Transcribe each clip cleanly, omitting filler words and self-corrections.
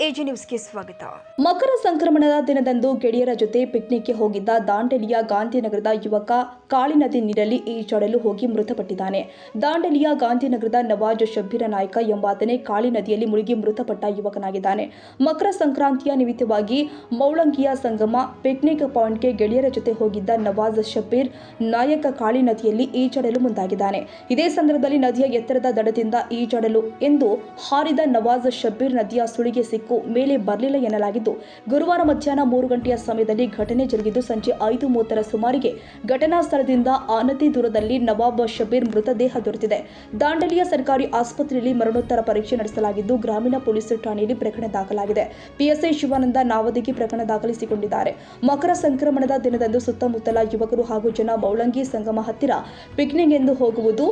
AG ನ್ಯೂಸ್ಗೆ ಸ್ವಾಗತ. ಮಕರ ಸಂಕ್ರಮಣದ ದಿನದಂದು ಗೆಳೆಯರ ಜೊತೆ ಪಿಕ್ನಿಕ್ಗೆ ಹೋಗಿದ್ದ ದಾಂಡೇಲಿಯ ಗಾಂಧಿನಗರದ ಯುವಕ ಕಾಳಿ ನದಿ ನೀರಲ್ಲಿ ಈಜಾಡಲು ಹೋಗಿ ಮೃತಪಟ್ಟಿದ್ದಾನೆ. ದಾಂಡೇಲಿಯ ಗಾಂಧಿನಗರದ ನವಾಜ್ ಶಬ್ಬೀರ ನಾಯ್ಕ ಎಂಬಾತನೇ ಕಾಳಿ ನದಿಯಲ್ಲಿ ಮುಳುಗಿ ಮೃತಪಟ್ಟ ಯುವಕನಾಗಿದ್ದಾನೆ. ಮಕರ ಸಂಕ್ರಾಂತಿಯ ನಿಮಿತ್ತವಾಗಿ ಮೌಳಂಗಿಯ ಸಂಗಮ ಪಿಕ್ನಿಕ್ ಪಾಯಿಂಟ್ಗೆ ಗೆಳೆಯರ ಜೊತೆ ಹೋಗಿದ್ದ ನವಾಜ್ ಶಬ್ಬೀರ್ ನಾಯಕ ಕಾಳಿ ನದಿಯಲ್ಲಿ ಈಜಾಡಲು ಮುಂದಾಗಿದ್ದಾನೆ. ಇದೇ ಸಂದರ್ಭದಲ್ಲಿ ನದಿಯ ಎತ್ತರದ ದಡದಿಂದ ಈಜಾಡಲು ಎಂದು ಹಾರಿದ ನವಾಜ್ ಶಬ್ಬೀರ್ ನದಿಯ ಸುಳಿಗೆ ಸಿಕ್ಕು ಮೇಲೆ ಬರಲಿಲ್ಲ ಎನ್ನಲಾಗಿದ್ದು, ಗುರುವಾರ ಮಧ್ಯಾಹ್ನ 3 ಗಂಟೆಯ ಸಮಯದಲ್ಲಿ ಘಟನೆ ಜರುಗಿದ್ದು, ಸಂಜೆ 5:30ರ ಸುಮಾರಿಗೆ ಘಟನಾ ಸ್ಥಳದಿಂದ ಅನತಿ ದೂರದಲ್ಲಿ ನವಾಬ್ ಶಬ್ಬೀರ್ ಮೃತದೇಹ ದೊರೆತಿದೆ. ದಾಂಡೇಲಿಯ ಸರ್ಕಾರಿ ಆಸ್ಪತ್ರೆಯಲ್ಲಿ ಮರಣೋತ್ತರ ಪರೀಕ್ಷೆ ನಡೆಸಲಾಗಿದ್ದು, ಗ್ರಾಮೀಣ ಪೊಲೀಸ್ ಠಾಣೆಯಲ್ಲಿ ಪ್ರಕರಣ ದಾಖಲಾಗಿದೆ. ಪಿಎಸ್ಐ ಶಿವಾನಂದ ನಾವದಗಿ ಪ್ರಕರಣ ದಾಖಲಿಸಿಕೊಂಡಿದ್ದಾರೆ. ಮಕರ ಸಂಕ್ರಮಣದ ದಿನದಂದು ಸುತ್ತಮುತ್ತಲ ಯುವಕರು ಹಾಗೂ ಜನ ಮೌಳಂಗಿ ಸಂಗಮ ಹತ್ತಿರ ಪಿಕ್ನಿಕ್ ಎಂದು ಹೋಗುವುದು,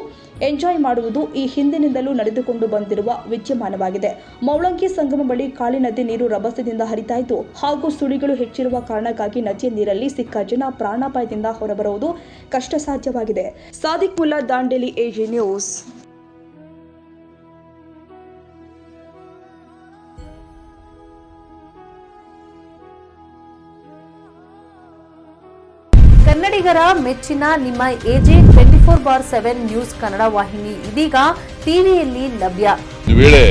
ಎಂಜಾಯ್ ಮಾಡುವುದು ಈ ಹಿಂದಿನಿಂದಲೂ ನಡೆದುಕೊಂಡು ಬಂದಿರುವ ವಿದ್ಯಮಾನವಾಗಿದೆ. ಮೌಳಂಗಿ ಸಂಗಮ ಬಳಿ ಕಾಳಿ ನದಿ ನೀರು ರಭಸದಿಂದ ಹರಿತಾ ಇದ್ದು ಹಾಗೂ ಸುಳಿಗಳು ಹೆಚ್ಚಿರುವ ಕಾರಣಕ್ಕಾಗಿ ನದಿಯ ನೀರಲ್ಲಿ ಸಿಕ್ಕ ಜನ ಪ್ರಾಣಾಪಾಯದಿಂದ ಹೊರಬರುವುದು ಕಷ್ಟ ಸಾಧ್ಯವಾಗಿದೆ. Sadiq Mulla, Dandeli, AG news. ಕನ್ನಡಿಗರ ಮೆಚ್ಚಿನ ನಿಮ್ಮ ಎಜೆ 24/7 ನ್ಯೂಸ್ ಕನ್ನಡ ವಾಹಿನಿ ಇದೀಗ ಟಿವಿಯಲ್ಲಿ ಲಭ್ಯ. ವೇಳೆ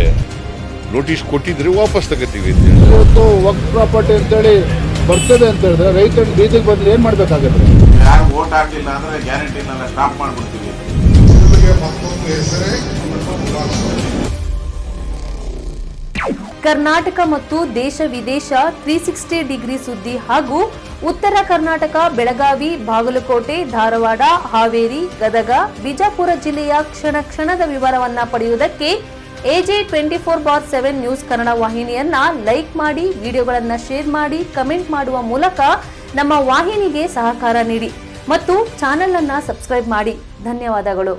ನೋಟಿಸ್ ಕೊಟ್ಟಿದ್ರೆ ವಾಪಸ್ ತಗೋತೀವಿ. ಇವತ್ತು ವಕ್ಫ್ ಪ್ರಾಪರ್ಟಿ ಅಂತೇಳಿ ಬರ್ತದೆ ಅಂತ ಹೇಳಿದ್ರೆ ರೈತರು ಬೀದಿಗೆ ಬಂದು ಏನ್ ಮಾಡ್ಬೇಕಾಗತ್ತೆ? ಯಾರು ವೋಟ್ ಹಾಕಿಲ್ಲ ಅಂದ್ರೆ ಗ್ಯಾರಂಟಿನೆಲ್ಲ ಸ್ಟಾಪ್ ಮಾಡ್ಬಿಡ್ತೀವಿ. ಕರ್ನಾಟಕ ಮತ್ತು ದೇಶ ವಿದೇಶ 360 ಡಿಗ್ರಿ ಸುದ್ದಿ ಹಾಗೂ ಉತ್ತರ ಕರ್ನಾಟಕ, ಬೆಳಗಾವಿ, ಬಾಗಲಕೋಟೆ, ಧಾರವಾಡ, ಹಾವೇರಿ, ಗದಗ, ಬಿಜಾಪುರ ಜಿಲ್ಲೆಯ ಕ್ಷಣ ಕ್ಷಣದ ವಿವರವನ್ನ ಪಡೆಯುವುದಕ್ಕೆ ಎಜೆ 24/7 ನ್ಯೂಸ್ ಕನ್ನಡ ವಾಹಿನಿಯನ್ನ ಲೈಕ್ ಮಾಡಿ, ವಿಡಿಯೋಗಳನ್ನ ಶೇರ್ ಮಾಡಿ, ಕಮೆಂಟ್ ಮಾಡುವ ಮೂಲಕ ನಮ್ಮ ವಾಹಿನಿಗೆ ಸಹಕಾರ ನೀಡಿ ಮತ್ತು ಚಾನೆಲ್ ಅನ್ನ ಸಬ್ಸ್ಕ್ರೈಬ್ ಮಾಡಿ. ಧನ್ಯವಾದಗಳು.